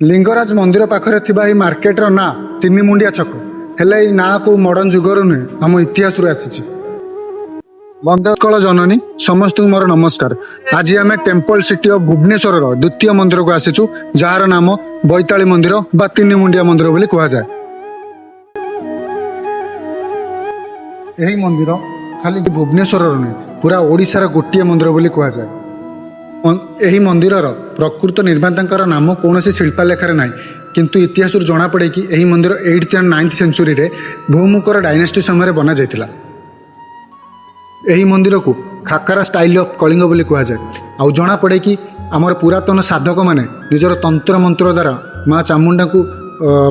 लिंगराज मंदिर पाखरे थिबा मार्केटर ना तीन मुंडिया छक हेले ई ना को मॉडर्न जुगर नुहे आम इतिहास आसी बंदकल जननी समस्त मोर नमस्कार। आज आम टेम्पल सिटी ऑफ भुवनेश्वर द्वितीय मंदिर को आसीचु जार नाम बैताली मंदिर बा तीन मुंडिया मंदिर बोली कहा जाए। यही मंदिर खाली भुवनेश्वर नुहे पूरा ओडिशार गोटे मंदिर बोली कहा जाए। यही मंदिर प्रकृत निर्माता नाम कौन शिल्पालेखार ना किंतु इतिहास जना पड़े कि यही मंदिर 8th एंड 9th सेंचुरी रे भूमुकर डायनेस्टी समय बना जाता। यही मंदिर को खाकारा स्टाइल ऑफ कलिंग बोली कहा जाए। आउ जना पड़े कि आमर पुरातन साधक माने निजर तंत्र मंत्र द्वारा माँ चामुंडा को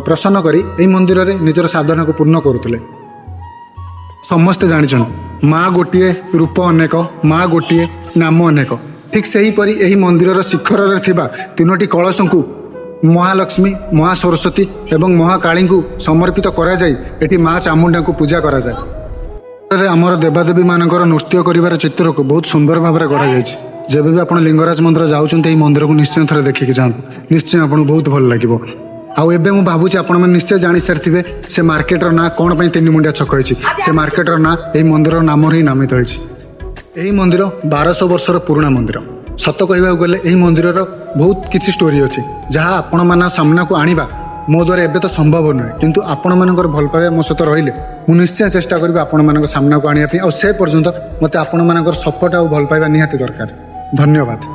प्रसन्न करी यही मंदिर रे निजर साधना को पूर्ण करुले। समस्ते जानी माँ गोटे रूप अनेक माँ गोटे नाम अनेक ठीक से हीपरी यही मंदिर शिखर रे थिबा तीनोटी कलश को महालक्ष्मी महासरस्वती एवं महाकाली को समर्पित करा जाय। एटी माँ चामुंडा को पूजा करा जाय। आमर देवादेवी मानकर नृत्य करिवार चित्र को बहुत सुंदर भाव में गढ़ा जायछि। जब भी आपण लिंगराज मंदिर जाउछन्ते एही मंदिर को निश्चय थरे देखिक जांतु, निश्चय आपन बहुत भल लागिबो। आउ एबे मु भाबुछि आपण मन निश्चय जानि सारथिबे से मार्केटर ना कोन पई तीन मुंडिया छक होइछि। से मार्केटर ना एही मंदिर नाम हि नामित होइछि। यही मंदिर 1200 वर्षर पुराना मंदिर। सत कहवा गले यही मंदिर बहुत किसी स्टोरी अच्छी जहाँ आपण मान सामना को आनिबा मो द्वारा एबे तो संभव नुहे किंतु आपण मानकर भल पाइबा मो सहित रहिले मु निश्चय चेष्टा करी आपण मान सामना को आनिया और से पर्यंत मते आपण मानकर सपोर्ट और भल पाइबा निहाती दरकार। धन्यवाद।